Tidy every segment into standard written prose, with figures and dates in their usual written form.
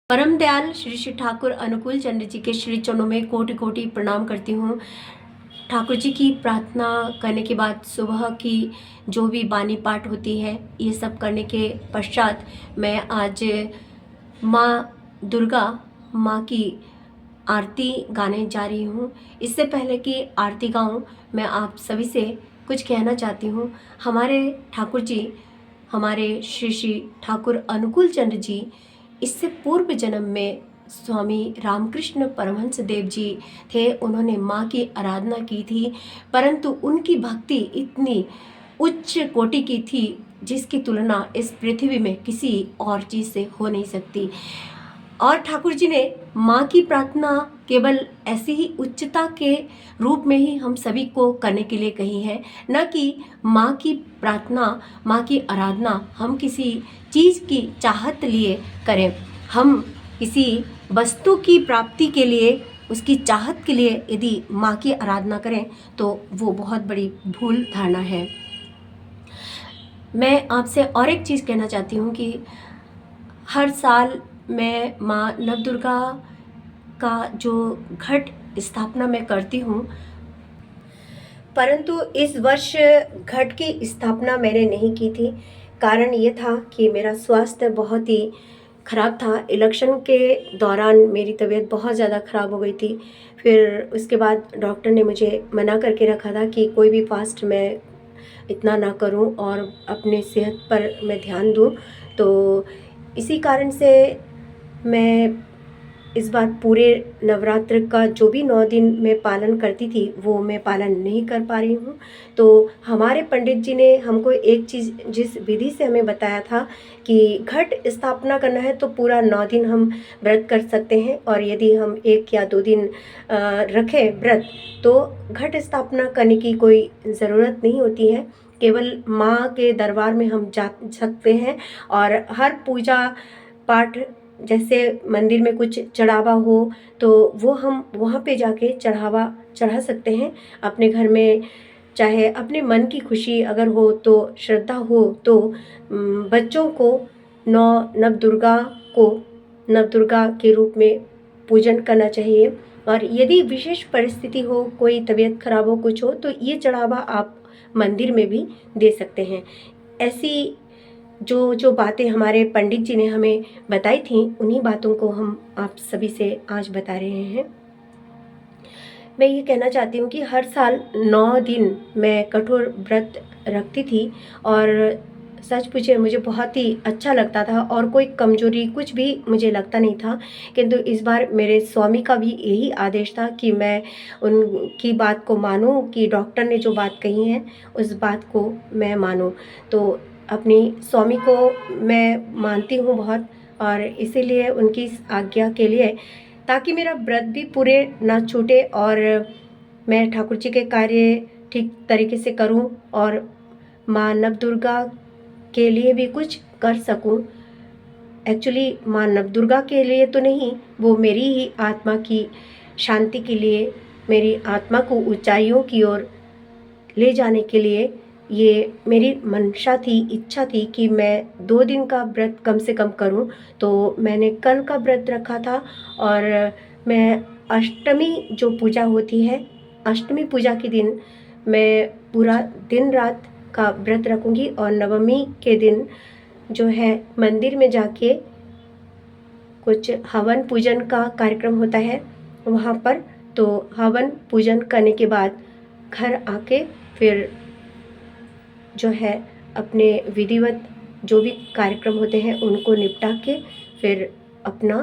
परम दयाल श्री श्री ठाकुर अनुकूल चंद्र जी के श्री चरणों में कोटि कोटि प्रणाम करती हूँ। ठाकुर जी की प्रार्थना करने के बाद सुबह की जो भी बानी पाठ होती है, ये सब करने के पश्चात मैं आज माँ दुर्गा माँ की आरती गाने जा रही हूँ। इससे पहले कि आरती गाऊँ, मैं आप सभी से कुछ कहना चाहती हूँ। हमारे ठाकुर जी, हमारे श्री श्री ठाकुर अनुकूल चंद्र जी इससे पूर्व जन्म में स्वामी रामकृष्ण परमहंस देव जी थे। उन्होंने माँ की आराधना की थी, परंतु उनकी भक्ति इतनी उच्च कोटि की थी जिसकी तुलना इस पृथ्वी में किसी और चीज़ से हो नहीं सकती। और ठाकुर जी ने माँ की प्रार्थना केवल ऐसी ही उच्चता के रूप में ही हम सभी को करने के लिए कही है, न कि माँ की प्रार्थना, माँ की आराधना हम किसी चीज़ की चाहत लिए करें। हम किसी वस्तु की प्राप्ति के लिए, उसकी चाहत के लिए यदि माँ की आराधना करें तो वो बहुत बड़ी भूल धारणा है। मैं आपसे और एक चीज़ कहना चाहती हूँ कि हर साल मैं माँ नवदुर्गा का जो घट स्थापना मैं करती हूँ, परंतु इस वर्ष घट की स्थापना मैंने नहीं की थी। कारण ये था कि मेरा स्वास्थ्य बहुत ही ख़राब था। इलेक्शन के दौरान मेरी तबीयत बहुत ज़्यादा ख़राब हो गई थी। फिर उसके बाद डॉक्टर ने मुझे मना करके रखा था कि कोई भी फास्ट मैं इतना ना करूं और अपने सेहत पर मैं ध्यान दूं। तो इसी कारण से मैं इस बार पूरे नवरात्र का जो भी 9 दिन मैं पालन करती थी, वो मैं पालन नहीं कर पा रही हूँ। तो हमारे पंडित जी ने हमको एक चीज़ जिस विधि से हमें बताया था कि घट स्थापना करना है तो पूरा 9 दिन हम व्रत कर सकते हैं, और यदि हम 1 या 2 दिन रखें व्रत, तो घट स्थापना करने की कोई ज़रूरत नहीं होती है। केवल माँ के दरबार में हम जा सकते हैं और हर पूजा पाठ, जैसे मंदिर में कुछ चढ़ावा हो तो वो हम वहाँ पे जाके चढ़ावा चढ़ा सकते हैं। अपने घर में चाहे अपने मन की खुशी अगर हो तो, श्रद्धा हो तो बच्चों को नवदुर्गा को नवदुर्गा के रूप में पूजन करना चाहिए। और यदि विशेष परिस्थिति हो, कोई तबीयत खराब हो, कुछ हो, तो ये चढ़ावा आप मंदिर में भी दे सकते हैं। ऐसी जो जो बातें हमारे पंडित जी ने हमें बताई थी, उन्हीं बातों को हम आप सभी से आज बता रहे हैं। मैं ये कहना चाहती हूँ कि हर साल 9 दिन मैं कठोर व्रत रखती थी और सच पूछे मुझे बहुत ही अच्छा लगता था और कोई कमजोरी कुछ भी मुझे लगता नहीं था। किंतु इस बार मेरे स्वामी का भी यही आदेश था कि मैं उनकी बात को मानूं, कि डॉक्टर ने जो बात कही है उस बात को मैं मानूं। तो अपनी स्वामी को मैं मानती हूँ बहुत, और इसीलिए उनकी इस आज्ञा के लिए, ताकि मेरा व्रत भी पूरे ना छूटे और मैं ठाकुर जी के कार्य ठीक तरीके से करूं और माँ नवदुर्गा के लिए भी कुछ कर सकूं। एक्चुअली माँ नवदुर्गा के लिए तो नहीं, वो मेरी ही आत्मा की शांति के लिए, मेरी आत्मा को ऊंचाइयों की ओर ले जाने के लिए ये मेरी मंशा थी, इच्छा थी कि मैं 2 दिन का व्रत कम से कम करूं। तो मैंने कल का व्रत रखा था और मैं अष्टमी जो पूजा होती है, अष्टमी पूजा के दिन मैं पूरा दिन रात का व्रत रखूंगी, और नवमी के दिन जो है मंदिर में जाके कुछ हवन पूजन का कार्यक्रम होता है वहाँ पर। तो हवन पूजन करने के बाद घर आके फिर जो है अपने विधिवत जो भी कार्यक्रम होते हैं उनको निपटा के फिर अपना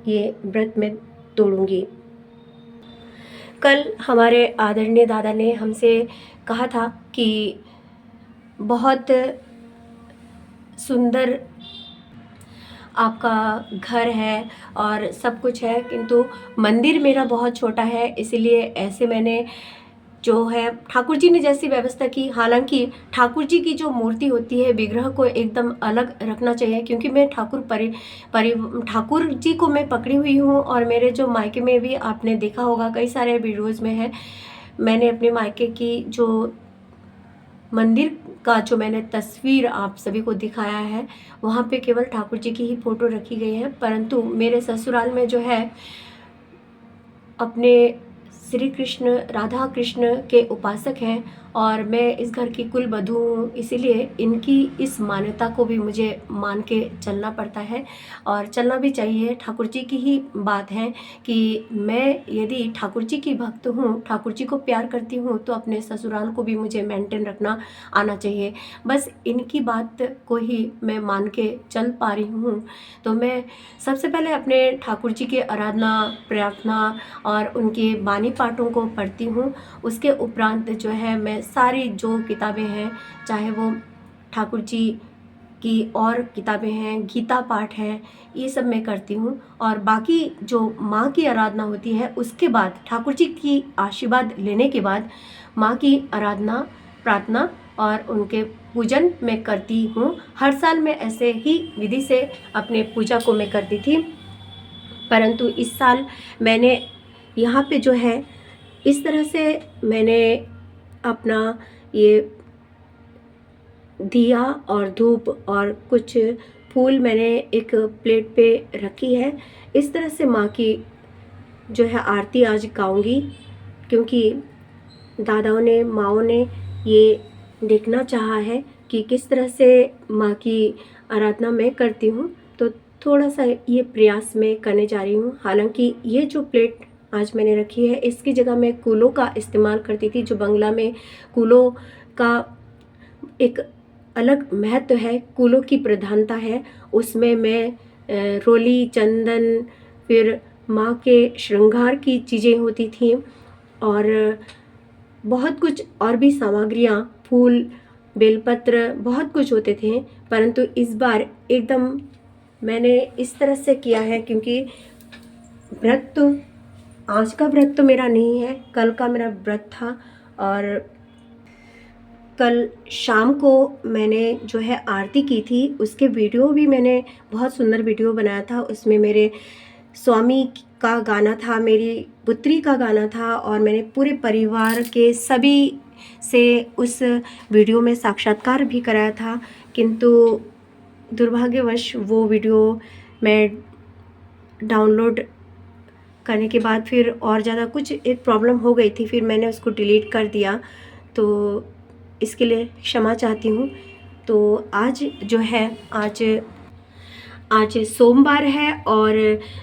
ये व्रत में तोड़ूंगी। कल हमारे आदरणीय दादा ने हमसे कहा था कि बहुत सुंदर आपका घर है और सब कुछ है, किंतु मंदिर मेरा बहुत छोटा है, इसीलिए ऐसे मैंने जो है ठाकुर जी ने जैसी व्यवस्था की। हालांकि ठाकुर जी की जो मूर्ति होती है, विग्रह को एकदम अलग रखना चाहिए, क्योंकि मैं ठाकुर जी को मैं पकड़ी हुई हूँ। और मेरे जो मायके में भी आपने देखा होगा, कई सारे वीडियोज़ में है, मैंने अपने मायके की जो मंदिर का जो मैंने तस्वीर आप सभी को दिखाया है, वहाँ पे केवल ठाकुर जी की ही फ़ोटो रखी गई है, परंतु मेरे ससुराल में जो है अपने श्री कृष्ण राधा कृष्ण के उपासक हैं और मैं इस घर की कुल वधू हूँ, इसीलिए इनकी इस मान्यता को भी मुझे मान के चलना पड़ता है और चलना भी चाहिए। ठाकुर जी की ही बात है कि मैं यदि ठाकुर जी की भक्त हूँ, ठाकुर जी को प्यार करती हूँ, तो अपने ससुराल को भी मुझे मेंटेन रखना आना चाहिए। बस इनकी बात को ही मैं मान के चल पा रही हूँ। तो मैं सबसे पहले अपने ठाकुर जी की आराधना, प्रार्थना और उनके बानी पाठों को पढ़ती हूँ। उसके उपरांत जो है मैं सारी जो किताबें हैं, चाहे वो ठाकुर जी की और किताबें हैं, गीता पाठ है, ये सब मैं करती हूँ। और बाकी जो माँ की आराधना होती है, उसके बाद ठाकुर जी की आशीर्वाद लेने के बाद माँ की आराधना, प्रार्थना और उनके पूजन मैं करती हूँ। हर साल मैं ऐसे ही विधि से अपने पूजा को मैं करती थी, परंतु इस साल मैंने यहाँ पे जो है इस तरह से मैंने अपना ये दिया और धूप और कुछ फूल मैंने एक प्लेट पे रखी है। इस तरह से माँ की जो है आरती आज गाऊंगी, क्योंकि दादाओं ने, माँओं ने ये देखना चाहा है कि किस तरह से माँ की आराधना मैं करती हूँ। तो थोड़ा सा ये प्रयास मैं करने जा रही हूँ। हालांकि ये जो प्लेट आज मैंने रखी है, इसकी जगह मैं कूलों का इस्तेमाल करती थी। जो बंगला में कूलों का एक अलग महत्व है, कूलों की प्रधानता है। उसमें मैं रोली, चंदन, फिर माँ के श्रृंगार की चीज़ें होती थी और बहुत कुछ और भी सामग्रियाँ, फूल, बेलपत्र, बहुत कुछ होते थे। परंतु इस बार एकदम मैंने इस तरह से किया है, क्योंकि व्रत तो आज का व्रत तो मेरा नहीं है, कल का मेरा व्रत था। और कल शाम को मैंने जो है आरती की थी, उसके वीडियो भी मैंने बहुत सुंदर वीडियो बनाया था। उसमें मेरे स्वामी का गाना था, मेरी पुत्री का गाना था और मैंने पूरे परिवार के सभी से उस वीडियो में साक्षात्कार भी कराया था। किंतु दुर्भाग्यवश वो वीडियो मैं डाउनलोड करने के बाद फिर और ज़्यादा कुछ एक प्रॉब्लम हो गई थी, फिर मैंने उसको डिलीट कर दिया। तो इसके लिए क्षमा चाहती हूँ। तो आज जो है आज सोमवार है और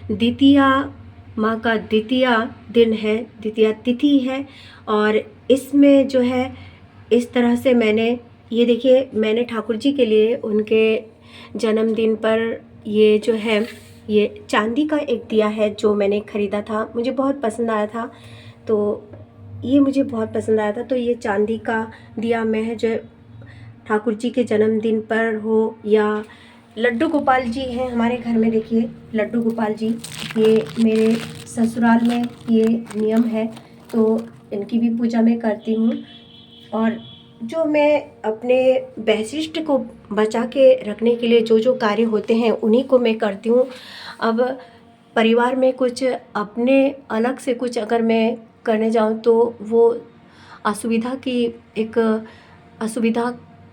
द्वितीया, माँ का द्वितीया दिन है, द्वितीया तिथि है। और इसमें जो है इस तरह से मैंने ये देखिए, मैंने ठाकुर जी के लिए उनके जन्मदिन पर ये जो है ये चांदी का एक दिया है जो मैंने ख़रीदा था, मुझे बहुत पसंद आया था। तो ये मुझे बहुत पसंद आया था, तो ये चांदी का दिया मैं जो ठाकुर जी के जन्मदिन पर हो, या लड्डू गोपाल जी हैं हमारे घर में, देखिए लड्डू गोपाल जी, ये मेरे ससुराल में ये नियम है, तो इनकी भी पूजा मैं करती हूँ। और जो मैं अपने वैशिष्ट को बचा के रखने के लिए जो जो कार्य होते हैं उन्हीं को मैं करती हूँ। अब परिवार में कुछ अपने अलग से कुछ अगर मैं करने जाऊँ तो वो असुविधा की एक असुविधा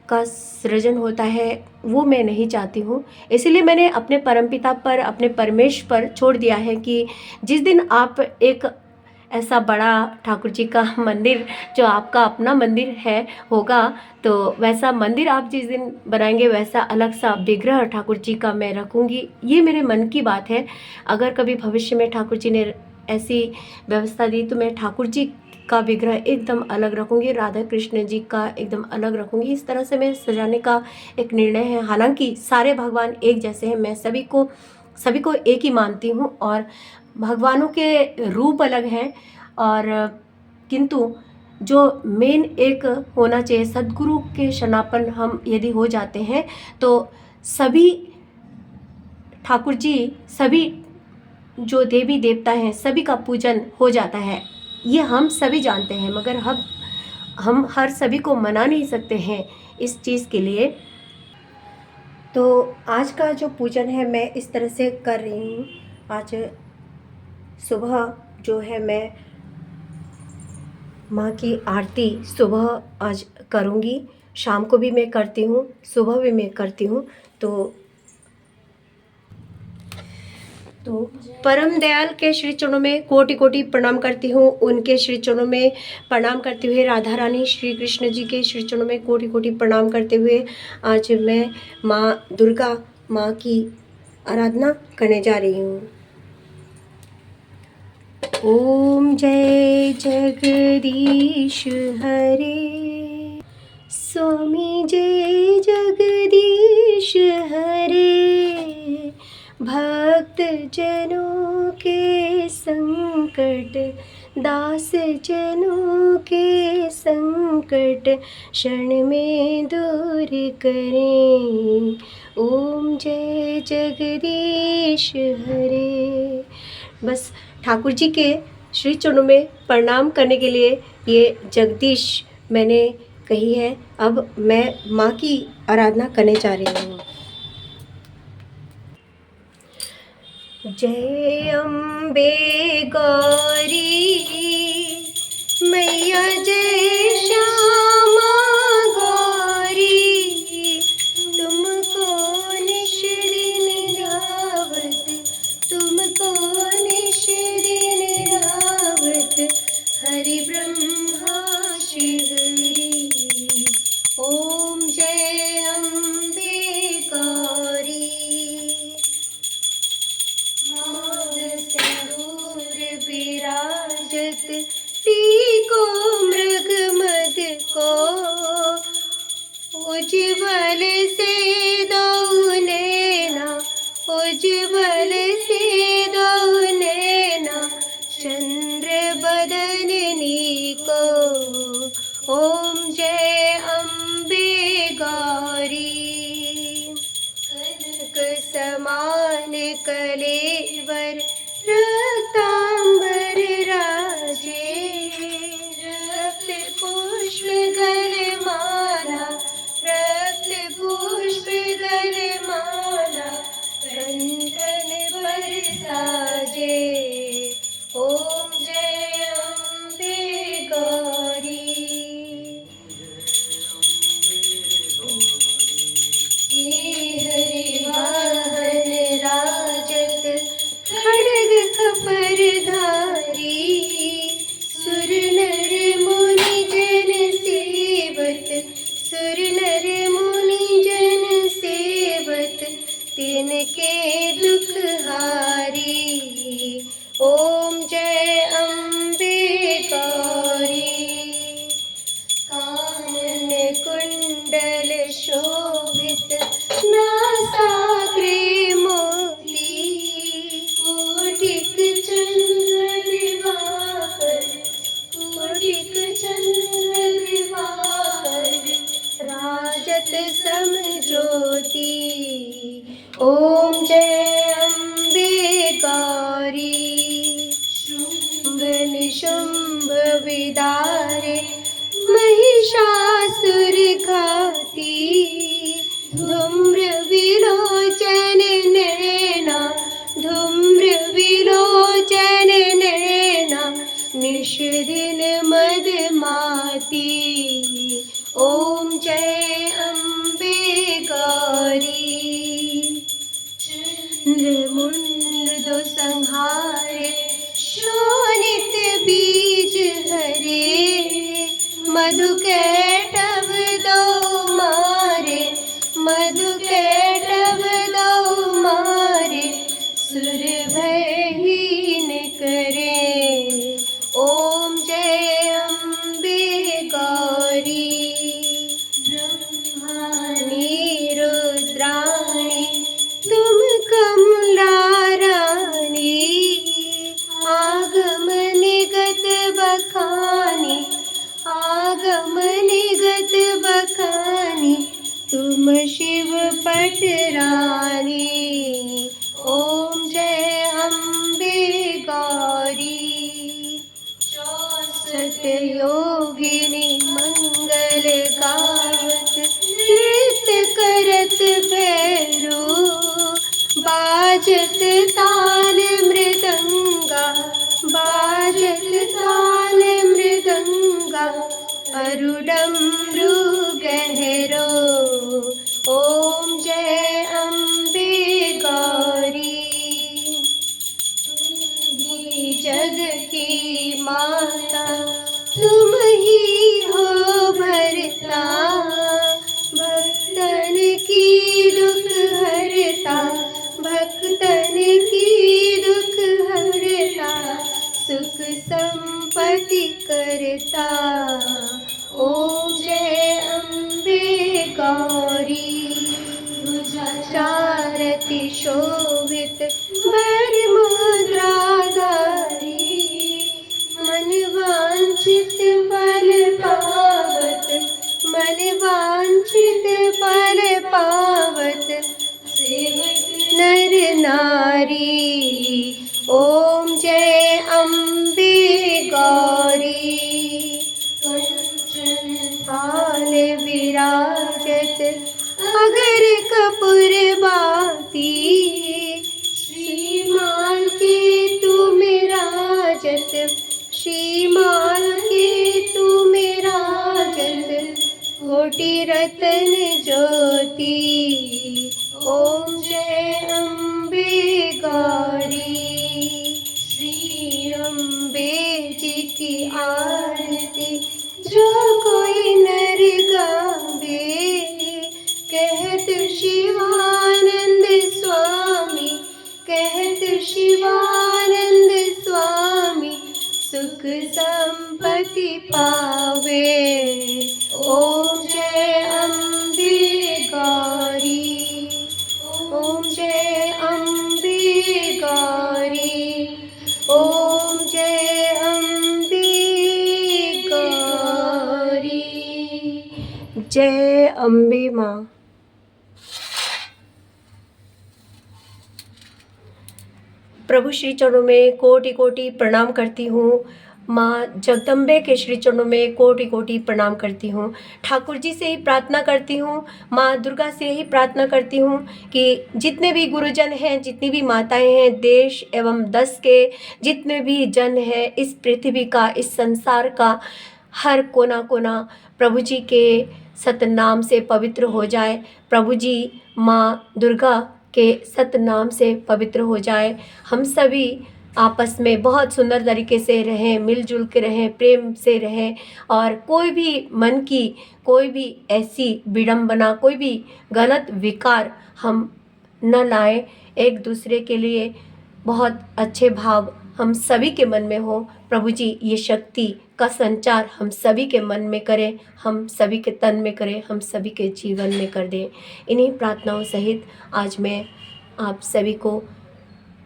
का सृजन होता है, वो मैं नहीं चाहती हूँ। इसीलिए मैंने अपने परमपिता पर, अपने परमेश पर छोड़ दिया है कि जिस दिन आप एक ऐसा बड़ा ठाकुर जी का मंदिर, जो आपका अपना मंदिर है होगा, तो वैसा मंदिर आप जिस दिन बनाएंगे, वैसा अलग सा विग्रह ठाकुर जी का मैं रखूँगी। ये मेरे मन की बात है। अगर कभी भविष्य में ठाकुर जी ने ऐसी व्यवस्था दी तो मैं ठाकुर जी का विग्रह एकदम अलग रखूँगी, राधा कृष्ण जी का एकदम अलग रखूँगी। इस तरह से मैं सजाने का एक निर्णय है। हालांकि सारे भगवान एक जैसे हैं, मैं सभी को एक ही मानती हूँ और भगवानों के रूप अलग हैं, और किंतु जो मेन एक होना चाहिए, सद्गुरु के शरणापन्न हम यदि हो जाते हैं तो सभी ठाकुर जी, सभी जो देवी देवता हैं, सभी का पूजन हो जाता है। ये हम सभी जानते हैं, मगर हम हर सभी को मना नहीं सकते हैं इस चीज़ के लिए। तो आज का जो पूजन है मैं इस तरह से कर रही हूँ। आज सुबह जो है मैं माँ की आरती सुबह आज करूँगी। शाम को भी मैं करती हूँ, सुबह भी मैं करती हूँ। तो परम दयाल के श्री चरणों में कोटि कोटि प्रणाम करती हूँ। उनके श्री चरणों में प्रणाम करते हुए, राधा रानी श्री कृष्ण जी के श्री चरणों में कोटि कोटि प्रणाम करते हुए आज मैं माँ दुर्गा माँ की आराधना करने जा रही हूँ। ओम जय जगदीश हरे, स्वामी जय जगदीश हरे। भक्त जनों के संकट, दास जनों के संकट क्षण में दूर करें। ओम जय जगदीश हरे। बस ठाकुर जी के श्री चरणों में प्रणाम करने के लिए ये जगदीश मैंने कही है। अब मैं माँ की आराधना करने जा रही हूँ। जय अम्बे गौरी मैया, जय श्यामा गौरी, तुमको निश दिन रावत, तुमको निश दिन रावत, हरि ब्रह्मा शिवरी। ओम जय अम्बे गौरी। सिंदूर विराजत, टीको मृग मद को, उज्ज्वल से दो नैना, उज्ज्वल से दो नैना, चंद्र बदननी को। ओम जय अम्बे गौरी। कनक समान कलेवर, रक्तांबर राजे, रक्त पुष्प गलमाला, रक्त पुष्प गलमाला, कंठन पर साजे। ओम जय अम्बे गौरी। वाहन राजत, खड्ग खपर धारी, सुर नर मुनि जन सेवत, सुर नर मुनि जन सेवत, तिनके दुख हारी। ओम जय अम्बे गौरी। कानन कुंडल शोभित, नासाग्रे मोती, कोटिक चंद्र दिवाकर, कोटिक चंद्र दिवाकर, राजत सम ज्योति। ओम जय अम्बे गौरी। शुंभ निशुंभ विदारे, महिषासुर घाती, धूम्र विलोचन नैना, धूम्र विलोचन नैना, निश दिन मदमाती। ओम जय अम्बे गौरी। चंद्रमुंड दो संहारे, शोणित बीज हरे, मधु कैटभ दो मारे, मधु कैटभ दो मारे, सुर भयहीन करे। ओम जय अम्बे गौरी। ब्रह्माणी रुद्राणी, तुम कमला रानी, आगम निगत बखानी, आगम निगत बखानी, तुम शिव पट रानी। ओम जय अम्बे जग की माता, तुम ही हो भरता, भक्तन की दुख हरता, भक्तन की दुख हरता, सुख संपत्ति करता। ओम जय अम्बे गौरी, चारति शोभित वर मुद्राधारी, मन वांछित फल पावत, मन वांछित फल पावत, सेवक नर नारी। ओम जय अम्बे गौरी, कंचन थाल विराजत, अगर कपूर बाती, श्रीमाल के तुम राजत, श्रीमाल के तुम राजत, कोटि रतन ज्योति। ओम जय अम्बे गौरी, श्री अम्बे जी की आरती जो कोई नर गावे, कहत शिवानंद स्वामी, कहत शिवानंद स्वामी, सुख संपत्ति पावे। ओम जय अम्बे गौरी, ओम जय अम्बे गौरी, ओम जय अम्बे गौरी। जय अम्बे माँ। प्रभु श्री चरणों में कोटि कोटि प्रणाम करती हूँ। माँ जगदम्बे के श्री चरणों में कोटि कोटि प्रणाम करती हूँ। ठाकुर जी से ही प्रार्थना करती हूँ, माँ दुर्गा से ही प्रार्थना करती हूँ कि जितने भी गुरुजन हैं, जितनी भी माताएं हैं, देश एवं देश के जितने भी जन हैं, इस पृथ्वी का, इस संसार का हर कोना कोना प्रभु जी के सतनाम से पवित्र हो जाए। प्रभु जी माँ दुर्गा के सतनाम से पवित्र हो जाए। हम सभी आपस में बहुत सुंदर तरीके से रहें, मिलजुल के रहें, प्रेम से रहें, और कोई भी मन की कोई भी ऐसी विडंबना, कोई भी गलत विकार हम न लाएं। एक दूसरे के लिए बहुत अच्छे भाव हम सभी के मन में हो। प्रभु जी ये शक्ति का संचार हम सभी के मन में करें, हम सभी के तन में करें, हम सभी के जीवन में कर दें। इन्हीं प्रार्थनाओं सहित आज मैं आप सभी को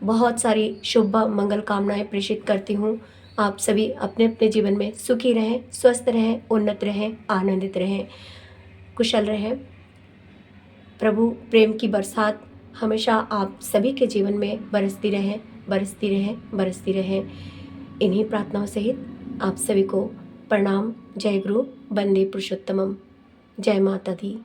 बहुत सारी शुभ मंगल कामनाएं प्रेषित करती हूँ। आप सभी अपने अपने जीवन में सुखी रहें, स्वस्थ रहें, उन्नत रहें, आनंदित रहें, कुशल रहें। प्रभु प्रेम की बरसात हमेशा आप सभी के जीवन में बरसती रहें, बरसती रहें, बरसती रहें। इन्हीं प्रार्थनाओं सहित आप सभी को प्रणाम। जय गुरु, वंदे पुरुषोत्तमम। जय माता दी।